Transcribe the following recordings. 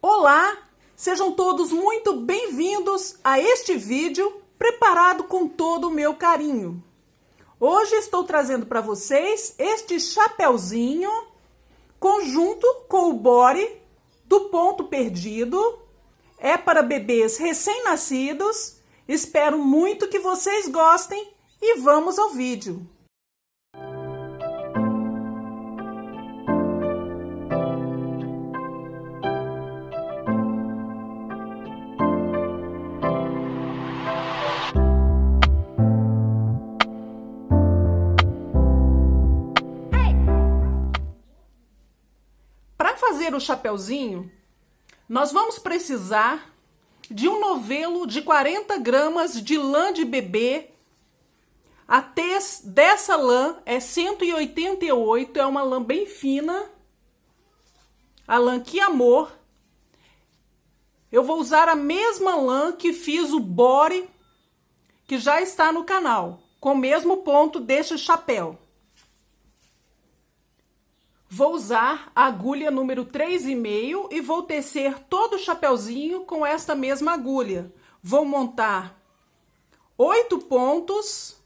Olá, sejam todos muito bem-vindos a este vídeo preparado com todo o meu carinho. Hoje estou trazendo para vocês este chapeuzinho conjunto com o body do ponto perdido. É para bebês recém-nascidos. Espero muito que vocês gostem e vamos ao vídeo. Para fazer o chapeuzinho, nós vamos precisar de um novelo de 40 gramas de lã de bebê. A tez dessa lã é 188, é uma lã bem fina. A lã Que Amor. Eu vou usar a mesma lã que fiz o body, que já está no canal, com o mesmo ponto deste chapéu. Vou usar a agulha número 3,5 e vou tecer todo o chapeuzinho com esta mesma agulha. Vou montar 8 pontos.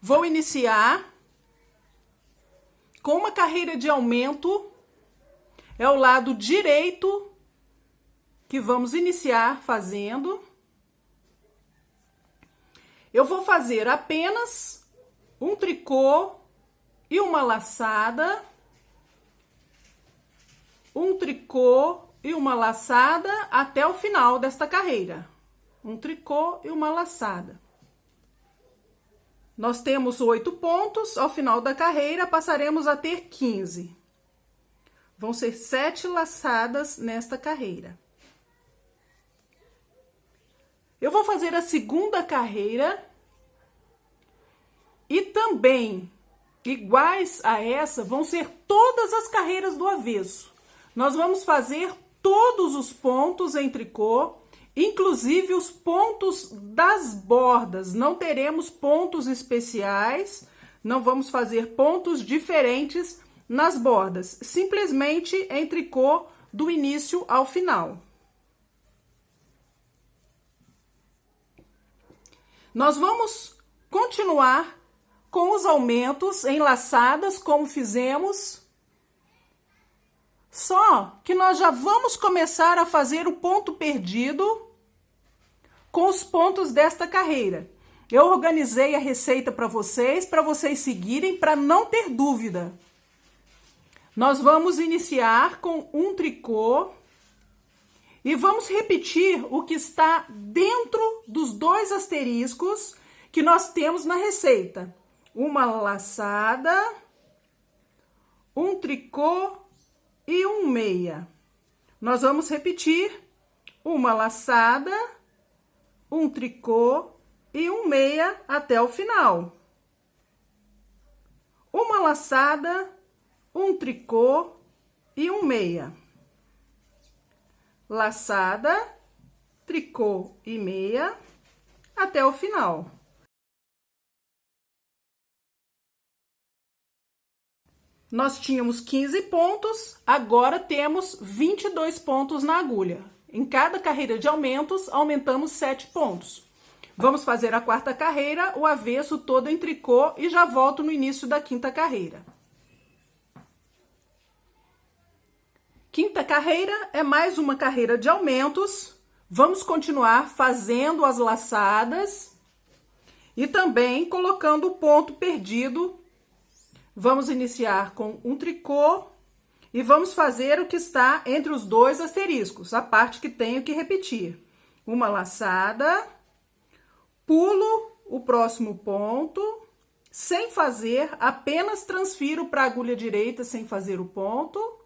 Vou iniciar com uma carreira de aumento. É o lado direito que vamos iniciar fazendo. Eu vou fazer apenas um tricô e uma laçada. Um tricô e uma laçada até o final desta carreira. Um tricô e uma laçada. Nós temos 8 pontos, ao final da carreira passaremos a ter 15. Vão ser 7 laçadas nesta carreira. Eu vou fazer a segunda carreira e também, iguais a essa, vão ser todas as carreiras do avesso. Nós vamos fazer todos os pontos em tricô, inclusive os pontos das bordas. Não teremos pontos especiais, não vamos fazer pontos diferentes nas bordas, simplesmente em tricô do início ao final. Nós vamos continuar com os aumentos em laçadas, como fizemos. Só que nós já vamos começar a fazer o ponto perdido com os pontos desta carreira. Eu organizei a receita para vocês seguirem, para não ter dúvida. Nós vamos iniciar com um tricô e vamos repetir o que está dentro dos 2 asteriscos que nós temos na receita. Uma laçada, um tricô e um meia. Nós vamos repetir uma laçada, um tricô e um meia até o final. Uma laçada, um tricô e um meia. Laçada, tricô e meia até o final. Nós tínhamos 15 pontos, agora temos 22 pontos na agulha. Em cada carreira de aumentos, aumentamos 7 pontos. Vamos fazer a quarta carreira, o avesso todo em tricô e já volto no início da quinta carreira. Quinta carreira é mais uma carreira de aumentos. Vamos continuar fazendo as laçadas e também colocando o ponto perdido. Vamos iniciar com um tricô e vamos fazer o que está entre os 2 asteriscos, a parte que tenho que repetir. Uma laçada, pulo o próximo ponto, sem fazer, apenas transfiro para a agulha direita sem fazer o ponto.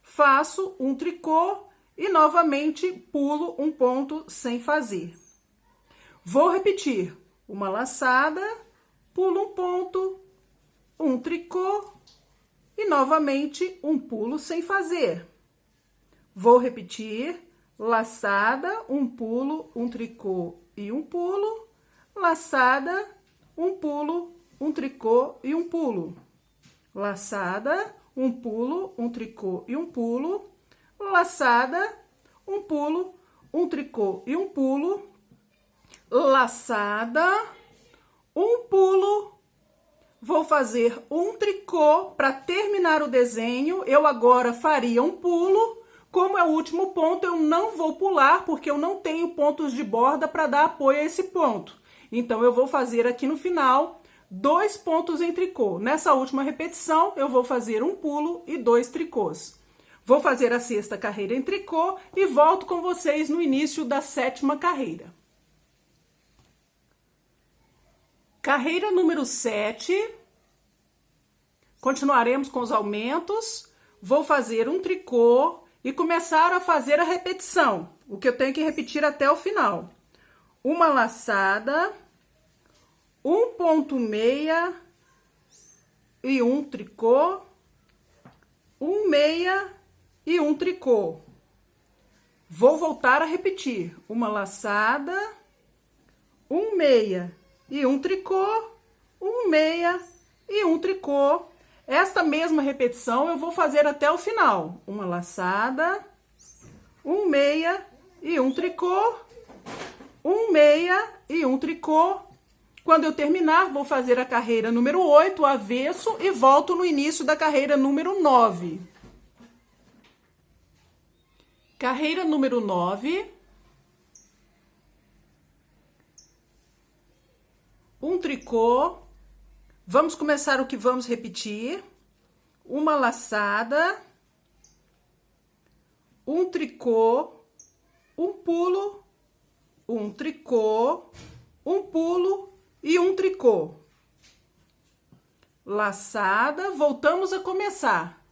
Faço um tricô e novamente pulo um ponto sem fazer. Vou repetir uma laçada, pulo um ponto, um tricô e novamente um pulo sem fazer. Vou repetir laçada, um pulo, um tricô e um pulo, laçada, um pulo, um tricô e um pulo. Laçada, um pulo, um tricô e um pulo. Laçada, um pulo, um tricô e um pulo. Laçada, um pulo. Vou fazer um tricô para terminar o desenho. Eu agora faria um pulo. Como é o último ponto, eu não vou pular, porque eu não tenho pontos de borda para dar apoio a esse ponto. Então, eu vou fazer aqui no final 2 pontos em tricô. Nessa última repetição, eu vou fazer um pulo e 2 tricôs. Vou fazer a 6ª carreira em tricô e volto com vocês no início da 7ª carreira. Carreira número 7. Continuaremos com os aumentos. Vou fazer um tricô e começar a fazer a repetição. O que eu tenho que repetir até o final. Uma laçada, um ponto meia e um tricô, um meia e um tricô. Vou voltar a repetir. Uma laçada, um meia e um tricô, um meia e um tricô. Esta mesma repetição eu vou fazer até o final. Uma laçada, um meia e um tricô, um meia e um tricô. Quando eu terminar, vou fazer a carreira número 8, avesso, e volto no início da carreira número 9. Carreira número 9. Um tricô. Vamos começar o que vamos repetir. Uma laçada, um tricô, um pulo, um tricô, um pulo e um tricô. Laçada, voltamos a começar.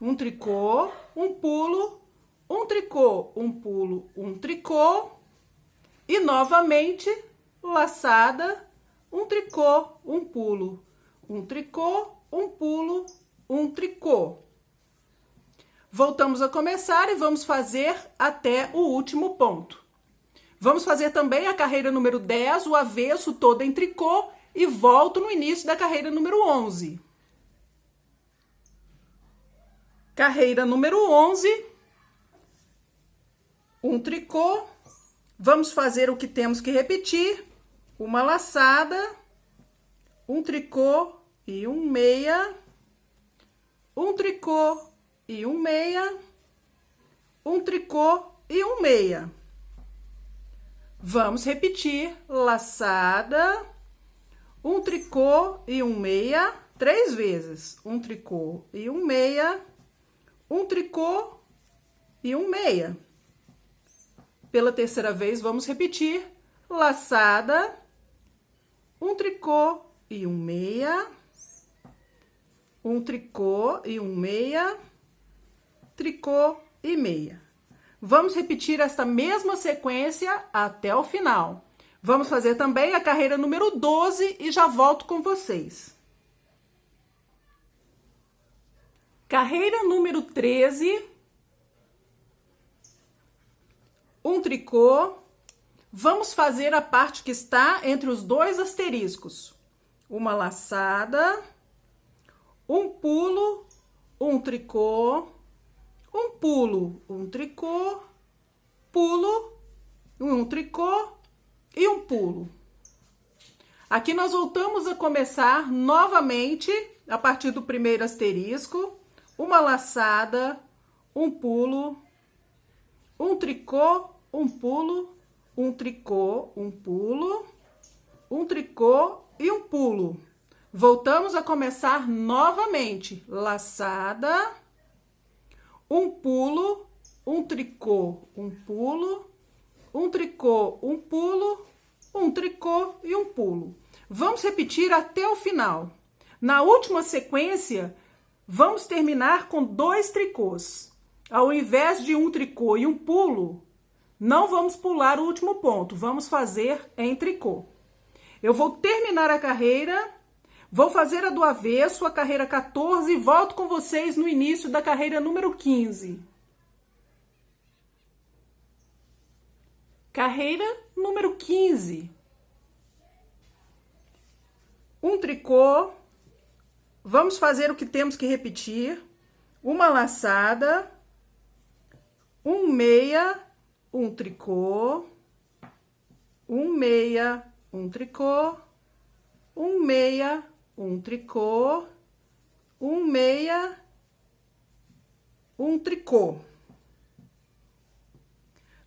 Um tricô, um pulo, um tricô, um pulo, um tricô. E novamente, laçada, um tricô, um pulo, um tricô, um pulo, um tricô. Voltamos a começar e vamos fazer até o último ponto. Vamos fazer também a carreira número 10, o avesso todo em tricô, e volto no início da carreira número 11. Carreira número 11, um tricô. Vamos fazer o que temos que repetir. Uma laçada, um tricô e um meia, um tricô e um meia, um tricô e um meia. Vamos repetir. Laçada, um tricô e um meia, 3 vezes. Um tricô e um meia, um tricô e um meia. Pela 3ª vez, vamos repetir. Laçada, um tricô e um meia, um tricô e um meia, tricô e meia. Vamos repetir esta mesma sequência até o final. Vamos fazer também a carreira número 12 e já volto com vocês. Carreira número 13. Um tricô. Vamos fazer a parte que está entre os 2 asteriscos. Uma laçada, um pulo, um tricô, um pulo, um tricô, pulo, um tricô e um pulo. Aqui nós voltamos a começar novamente a partir do primeiro asterisco. Uma laçada, um pulo, um tricô, um pulo, um tricô, um pulo, um tricô e um pulo. Voltamos a começar novamente. Laçada, um pulo, um tricô, um pulo, um tricô, um pulo, um tricô e um pulo. Vamos repetir até o final. Na última sequência, vamos terminar com 2 tricôs. Ao invés de um tricô e um pulo, não vamos pular o último ponto, vamos fazer em tricô. Eu vou terminar a carreira, vou fazer a do avesso, a carreira 14, e volto com vocês no início da carreira número 15. Carreira número 15. um tricô, vamos fazer o que temos que repetir, uma laçada, um meia, um tricô, um meia, um tricô, um meia, um tricô, um meia, um tricô.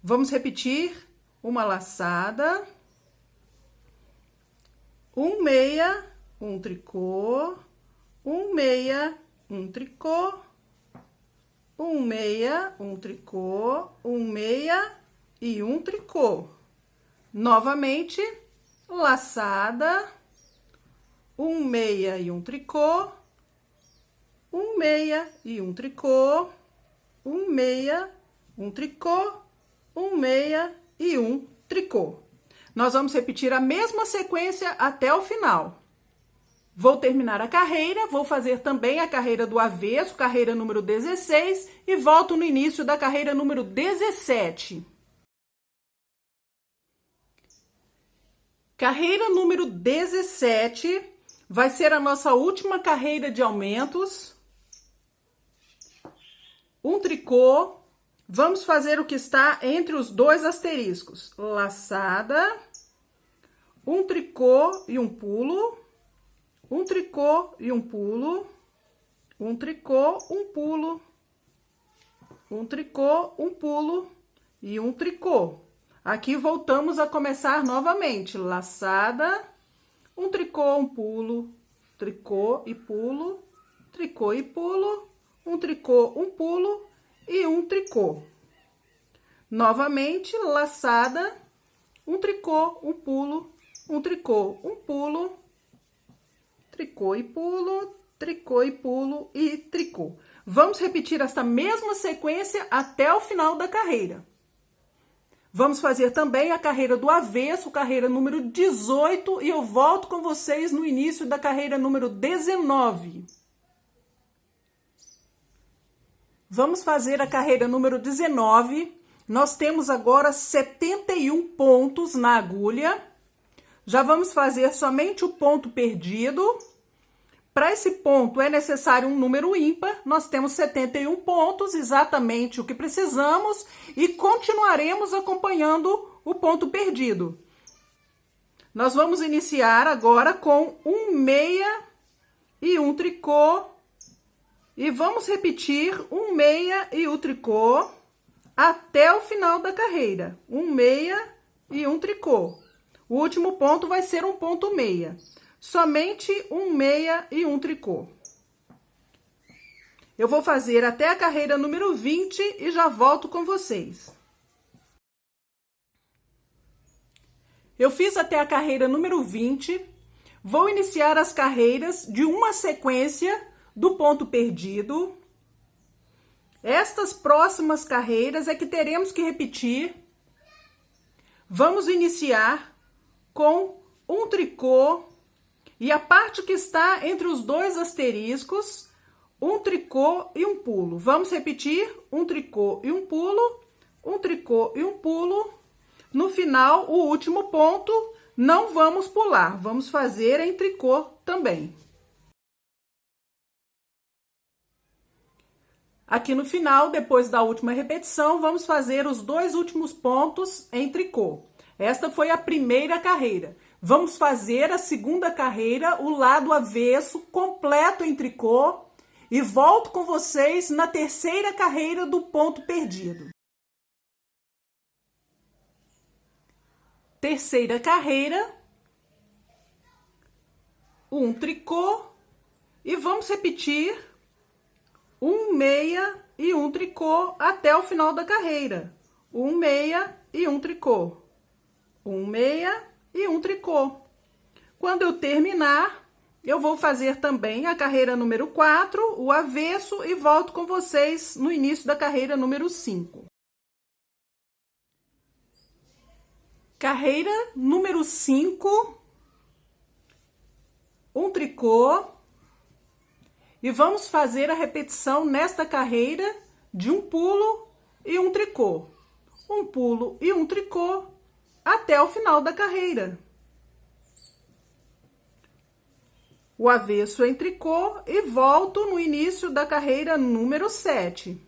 Vamos repetir, uma laçada, um meia, um tricô, um meia, um tricô, um meia, um tricô, um meia e um tricô. Novamente, laçada, um meia e um tricô, um meia e um tricô, um meia, um tricô, um meia e um tricô. Nós vamos repetir a mesma sequência até o final. Vou terminar a carreira, vou fazer também a carreira do avesso, carreira número 16, e volto no início da carreira número 17. Carreira número 17 vai ser a nossa última carreira de aumentos. Um tricô. Vamos fazer o que está entre os dois asteriscos. Laçada, um tricô e um pulo, um tricô e um pulo, um tricô, um pulo, um tricô, um pulo e um tricô. Aqui voltamos a começar novamente. Laçada, um tricô, um pulo, tricô e pulo, tricô e pulo, um tricô, um pulo e um tricô. Novamente, laçada, um tricô, um pulo, um tricô, um pulo, tricô e pulo, tricô e pulo e tricô. Vamos repetir essa mesma sequência até o final da carreira. Vamos fazer também a carreira do avesso, carreira número 18, e eu volto com vocês no início da carreira número 19. Vamos fazer a carreira número 19. Nós temos agora 71 pontos na agulha. Já vamos fazer somente o ponto perdido. Para esse ponto é necessário um número ímpar. Nós temos 71 pontos, exatamente o que precisamos, e continuaremos acompanhando o ponto perdido. Nós vamos iniciar agora com um meia e um tricô. E vamos repetir um meia e o tricô até o final da carreira. Um meia e um tricô. O último ponto vai ser um ponto meia. Somente um meia e um tricô. Eu vou fazer até a carreira número 20 e já volto com vocês. Eu fiz até a carreira número 20. Vou iniciar as carreiras de uma sequência do ponto perdido. Estas próximas carreiras é que teremos que repetir. Vamos iniciar com um tricô e a parte que está entre os dois asteriscos, um tricô e um pulo. Vamos repetir um tricô e um pulo, um tricô e um pulo. No final, o último ponto, não vamos pular, vamos fazer em tricô também. Aqui no final, depois da última repetição, vamos fazer os dois últimos pontos em tricô. Esta foi a primeira carreira. Vamos fazer a segunda carreira, o lado avesso, completo em tricô, e volto com vocês na terceira carreira do ponto perdido. Terceira carreira, um tricô, e vamos repetir um meia e um tricô até o final da carreira. Um meia e um tricô. Um meia e um tricô. Quando eu terminar, eu vou fazer também a carreira número 4, o avesso, e volto com vocês no início da carreira número 5. Carreira número 5, um tricô. E vamos fazer a repetição nesta carreira de um pulo e um tricô. Um pulo e um tricô até o final da carreira. o avesso em tricô e volto no início da carreira número 7.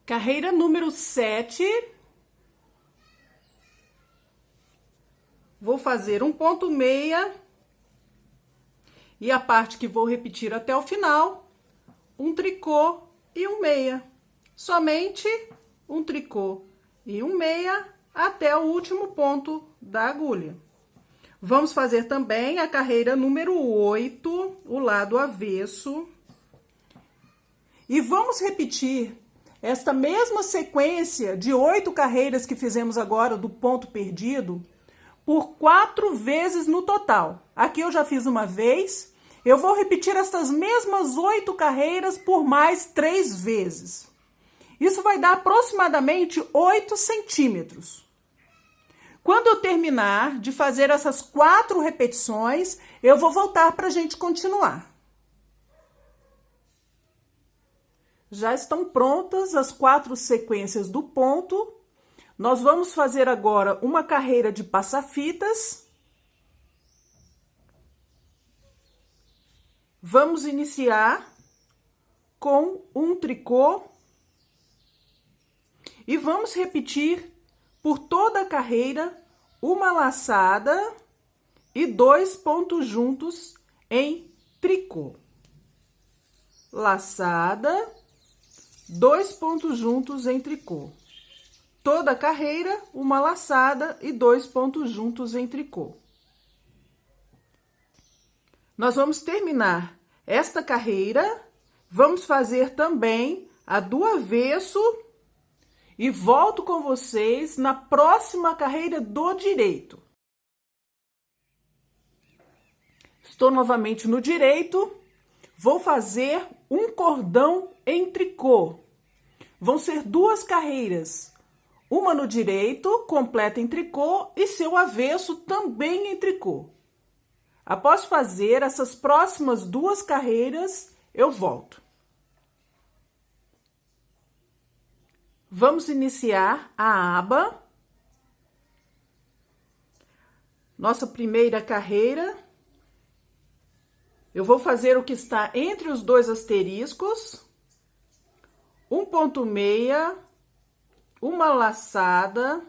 Carreira número 7. Vou fazer um ponto meia e a parte que vou repetir até o final, um tricô e um meia. Somente um tricô e um meia até o último ponto da agulha. Vamos fazer também a carreira número 8, o lado avesso. E vamos repetir esta mesma sequência de 8 carreiras que fizemos agora do ponto perdido por 4 vezes no total. Aqui eu já fiz uma vez, eu vou repetir estas mesmas 8 carreiras por mais 3 vezes. Isso vai dar aproximadamente 8 centímetros. Quando eu terminar de fazer essas 4 repetições, eu vou voltar para a gente continuar. Já estão prontas as 4 sequências do ponto. Nós vamos fazer agora uma carreira de passa-fitas. Vamos iniciar com um tricô e vamos repetir por toda a carreira uma laçada e 2 pontos juntos em tricô. Laçada, 2 pontos juntos em tricô. Toda a carreira, uma laçada e 2 pontos juntos em tricô. Nós vamos terminar esta carreira, vamos fazer também a do avesso e volto com vocês na próxima carreira do direito. Estou novamente no direito, vou fazer um cordão em tricô. Vão ser 2 carreiras. Uma no direito, completa em tricô, e seu avesso também em tricô. Após fazer essas próximas 2 carreiras, eu volto. Vamos iniciar a aba. Nossa primeira carreira. Eu vou fazer o que está entre os 2 asteriscos. Um ponto meia. Uma laçada.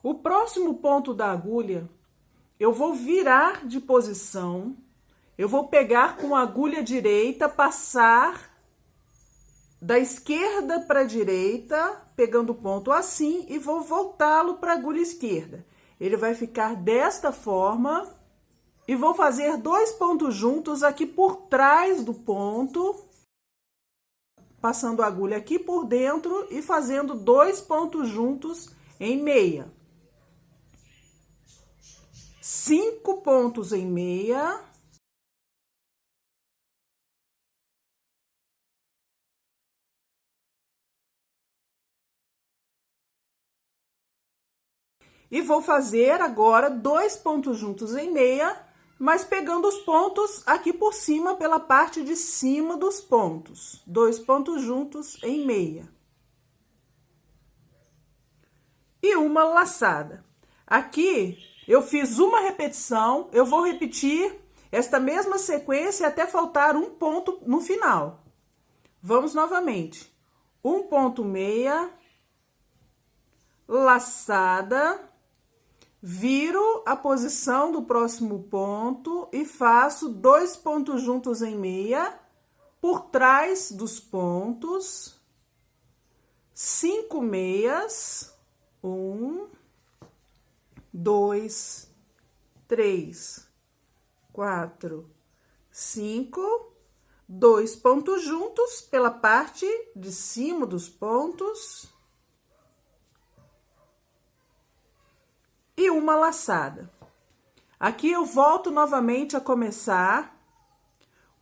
O próximo ponto da agulha, eu vou virar de posição. Eu vou pegar com a agulha direita, passar da esquerda para a direita, pegando o ponto assim, e vou voltá-lo para a agulha esquerda. Ele vai ficar desta forma, e vou fazer 2 pontos juntos aqui por trás do ponto, passando a agulha aqui por dentro e fazendo 2 pontos juntos em meia. 5 pontos em meia. E vou fazer agora 2 pontos juntos em meia, mas pegando os pontos aqui por cima, pela parte de cima dos pontos. 2 pontos juntos em meia. E uma laçada. Aqui eu fiz uma repetição, eu vou repetir esta mesma sequência até faltar um ponto no final. Vamos novamente. Um ponto meia, laçada, viro a posição do próximo ponto e faço 2 pontos juntos em meia por trás dos pontos, 5 meias, 1, 2, 3, 4, 5, 2 pontos juntos pela parte de cima dos pontos e uma laçada. Aqui eu volto novamente a começar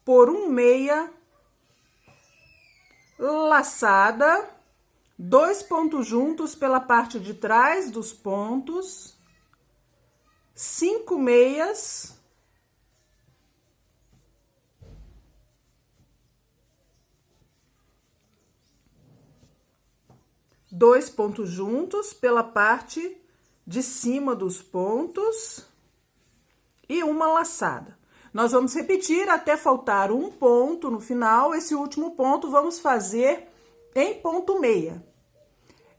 por um meia, laçada, 2 pontos juntos pela parte de trás dos pontos, 5 meias, dois pontos juntos pela parte de cima dos pontos, e uma laçada. Nós vamos repetir até faltar um ponto no final. Esse último ponto vamos fazer em ponto meia.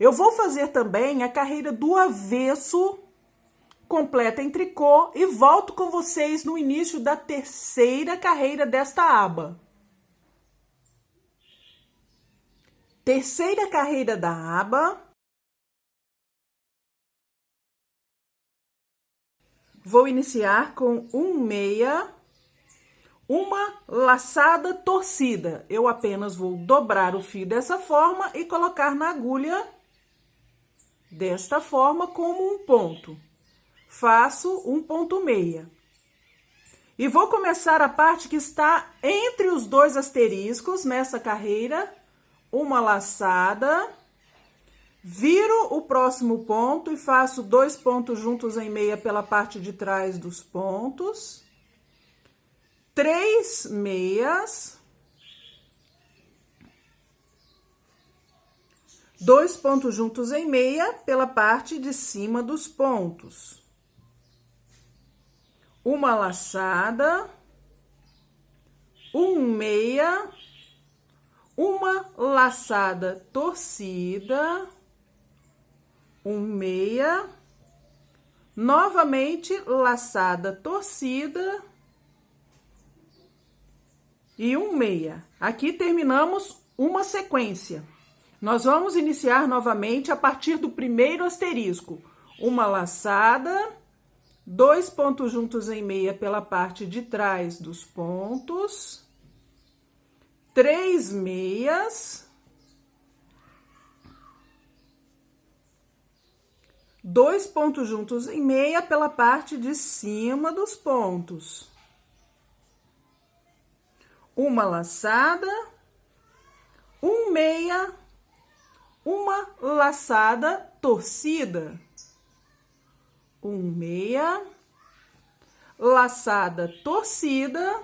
Eu vou fazer também a carreira do avesso completa em tricô e volto com vocês no início da terceira carreira desta aba. Terceira carreira da aba. Vou iniciar com um meia, uma laçada torcida. Eu apenas vou dobrar o fio dessa forma e colocar na agulha desta forma como um ponto. Faço um ponto meia. E vou começar a parte que está entre os dois asteriscos nessa carreira, uma laçada, viro o próximo ponto e faço 2 pontos juntos em meia pela parte de trás dos pontos, 3 meias, 2 pontos juntos em meia pela parte de cima dos pontos, uma laçada, um meia, uma laçada torcida, um meia, novamente laçada torcida e um meia. Aqui terminamos uma sequência. Nós vamos iniciar novamente a partir do primeiro asterisco. Uma laçada, 2 pontos juntos em meia pela parte de trás dos pontos, 3 meias, 2 pontos juntos em meia pela parte de cima dos pontos, uma laçada, um meia, uma laçada torcida, um meia, laçada torcida,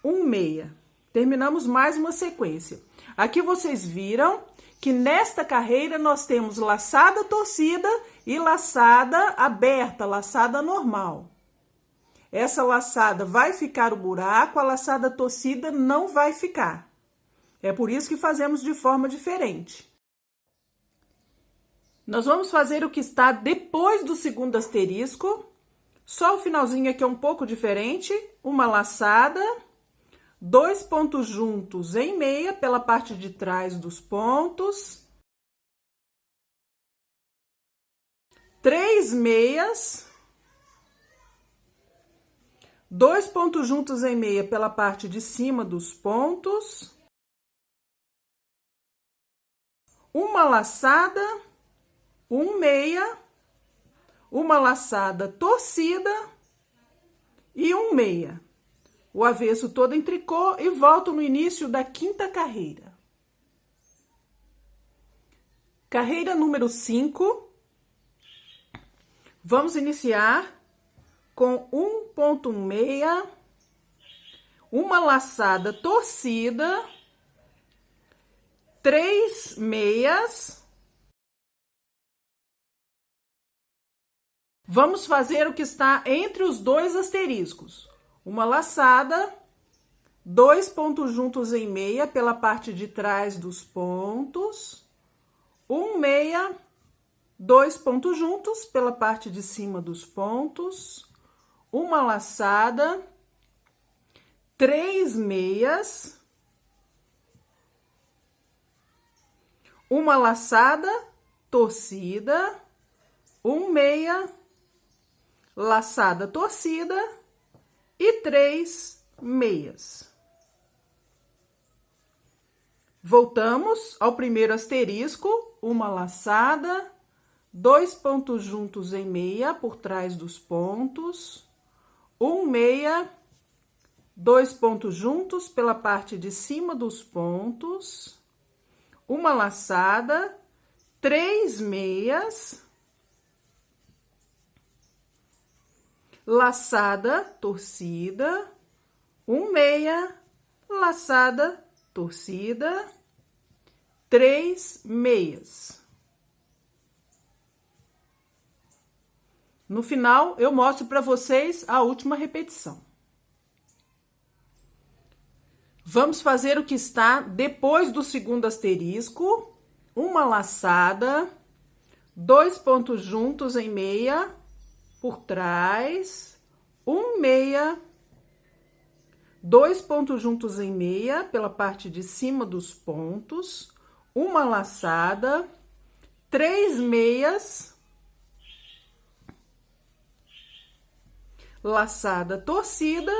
um meia. Terminamos mais uma sequência. Aqui vocês viram que nesta carreira nós temos laçada torcida e laçada aberta, laçada normal. Essa laçada vai ficar o buraco, a laçada torcida não vai ficar. É por isso que fazemos de forma diferente. Nós vamos fazer o que está depois do segundo asterisco. Só o finalzinho aqui é um pouco diferente. Uma laçada, 2 pontos juntos em meia pela parte de trás dos pontos, 3 meias, 2 pontos juntos em meia pela parte de cima dos pontos, uma laçada, um meia, uma laçada torcida e um meia. O avesso todo em tricô e volto no início da quinta carreira. Carreira número 5. Vamos iniciar com um ponto meia, uma laçada torcida, 3 meias. Vamos fazer o que está entre os dois asteriscos. Uma laçada, 2 pontos juntos em meia pela parte de trás dos pontos, um meia, 2 pontos juntos pela parte de cima dos pontos, uma laçada, 3 meias, uma laçada torcida, um meia, laçada torcida e 3 meias. Voltamos ao primeiro asterisco, uma laçada, 2 pontos juntos em meia por trás dos pontos, um meia, 2 pontos juntos pela parte de cima dos pontos, uma laçada, 3 meias, laçada torcida, um meia, laçada torcida, 3 meias. No final, eu mostro para vocês a última repetição. Vamos fazer o que está depois do segundo asterisco, uma laçada, 2 pontos juntos em meia, por trás, meia, 2 pontos juntos em meia, pela parte de cima dos pontos, uma laçada, 3 meias, laçada torcida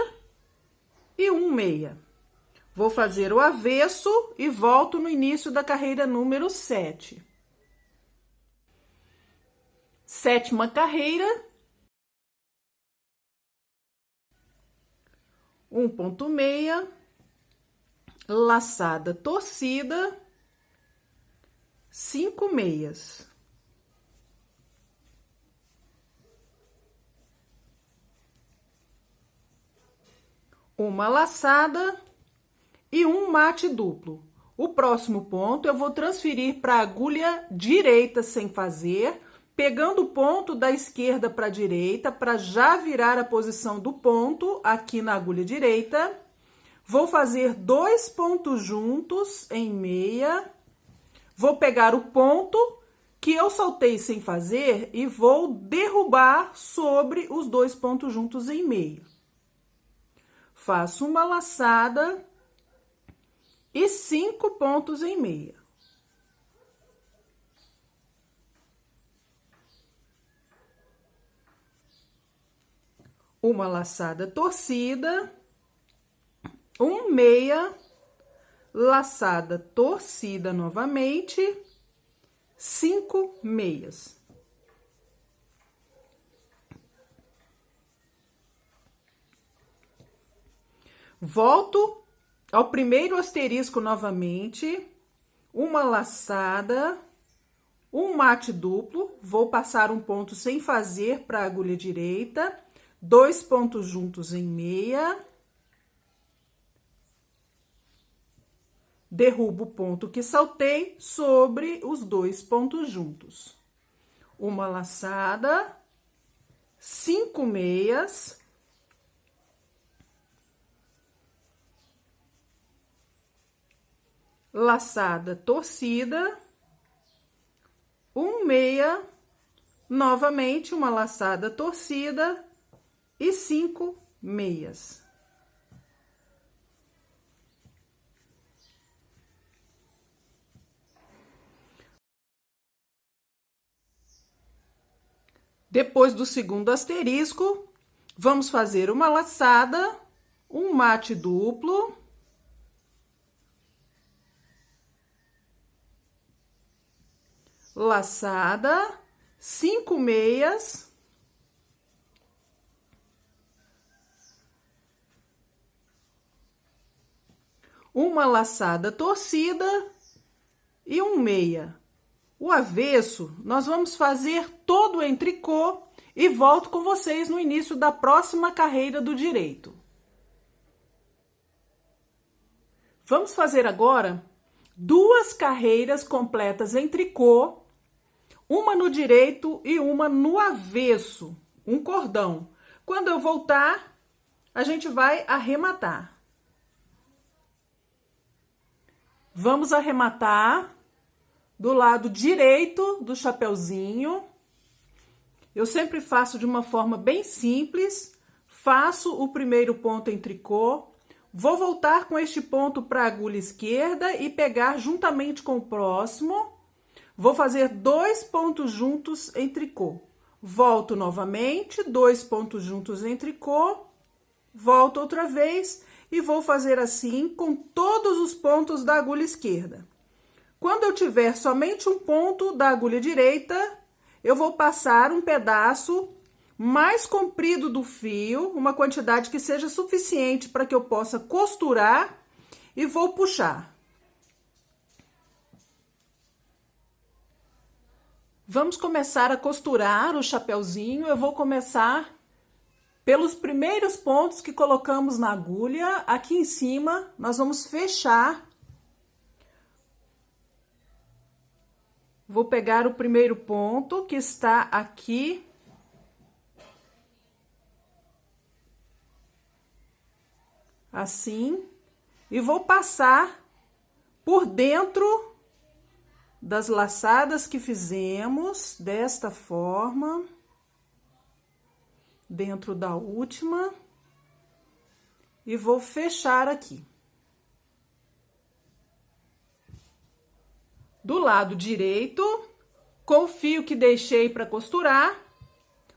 e meia. Vou fazer o avesso e volto no início da carreira número 7. Sétima carreira. 1 ponto meia, laçada torcida, 5 meias. Uma laçada e um mate duplo. O próximo ponto eu vou transferir para a agulha direita sem fazer, pegando o ponto da esquerda para a direita, para já virar a posição do ponto aqui na agulha direita. Vou fazer 2 pontos juntos em meia. Vou pegar o ponto que eu soltei sem fazer e vou derrubar sobre os 2 pontos juntos em meia. Faço uma laçada e 5 pontos em meia. Uma laçada torcida, meia, laçada torcida novamente, 5 meias. Volto ao primeiro asterisco novamente, uma laçada, um mate duplo, vou passar um ponto sem fazer para a agulha direita, 2 pontos juntos em meia, derrubo o ponto que saltei sobre os 2 pontos juntos. Uma laçada, 5 meias, laçada torcida, meia, novamente uma laçada torcida e 5 meias. Depois do segundo asterisco, vamos fazer uma laçada, um mate duplo, laçada, 5 meias, uma laçada torcida e meia. O avesso, nós vamos fazer todo em tricô e volto com vocês no início da próxima carreira do direito. Vamos fazer agora 2 carreiras completas em tricô, uma no direito e uma no avesso, um cordão. Quando eu voltar, a gente vai arrematar. Vamos arrematar do lado direito do chapeuzinho. Eu sempre faço de uma forma bem simples. Faço o primeiro ponto em tricô. Vou voltar com este ponto para a agulha esquerda e pegar juntamente com o próximo. Vou fazer 2 pontos juntos em tricô. Volto novamente, 2 pontos juntos em tricô. Volto outra vez e vou fazer assim com todos os pontos da agulha esquerda. Quando eu tiver somente um ponto da agulha direita, eu vou passar um pedaço mais comprido do fio, uma quantidade que seja suficiente para que eu possa costurar e vou puxar. Vamos começar a costurar o chapeuzinho. Eu vou começar pelos primeiros pontos que colocamos na agulha. Aqui em cima, nós vamos fechar. Vou pegar o primeiro ponto que está aqui assim, e vou passar por dentro das laçadas que fizemos, desta forma, dentro da última, e vou fechar aqui. Do lado direito, com o fio que deixei para costurar,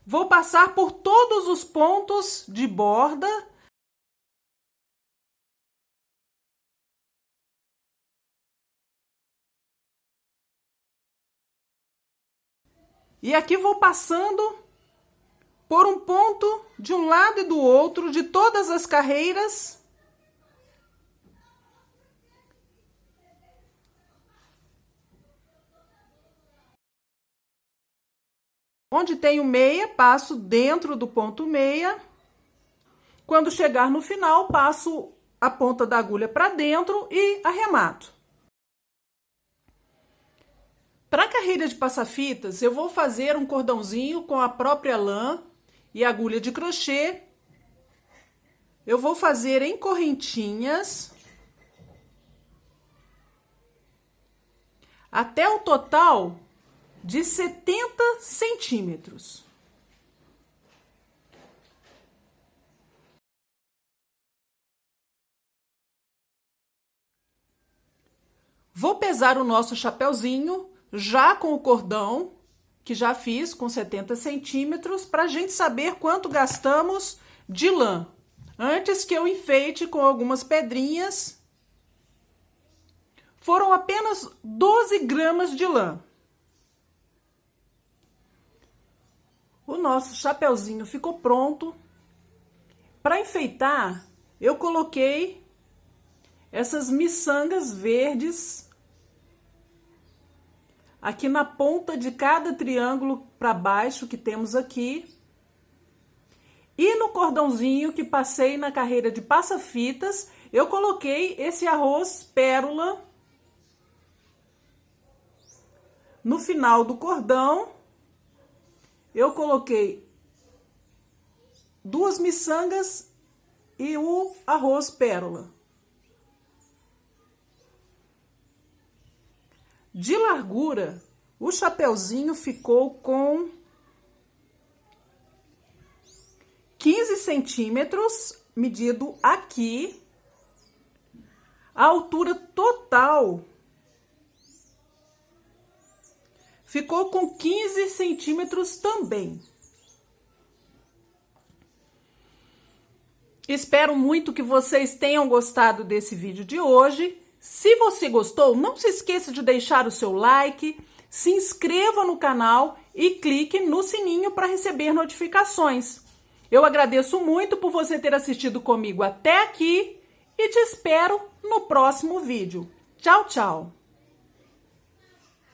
vou passar por todos os pontos de borda. E aqui vou passando por um ponto de um lado e do outro de todas as carreiras. Onde tenho meia, passo dentro do ponto meia. Quando chegar no final, passo a ponta da agulha para dentro e arremato. Para a carreira de passa-fitas, eu vou fazer um cordãozinho com a própria lã e agulha de crochê. Eu vou fazer em correntinhas até o total de 70 centímetros. Vou pesar o nosso chapeuzinho já com o cordão, que já fiz com 70 centímetros, para a gente saber quanto gastamos de lã. Antes que eu enfeite com algumas pedrinhas, foram apenas 12 gramas de lã. O nosso chapeuzinho ficou pronto. Para enfeitar, eu coloquei essas miçangas verdes aqui na ponta de cada triângulo para baixo que temos aqui. E no cordãozinho que passei na carreira de passa-fitas, eu coloquei esse arroz pérola no final do cordão. Eu coloquei 2 miçangas e o arroz pérola. De largura, o chapeuzinho ficou com 15 centímetros, medido aqui. A altura total ficou com 15 centímetros também. Espero muito que vocês tenham gostado desse vídeo de hoje. Se você gostou, não se esqueça de deixar o seu like, se inscreva no canal e clique no sininho para receber notificações. Eu agradeço muito por você ter assistido comigo até aqui e te espero no próximo vídeo. Tchau, tchau!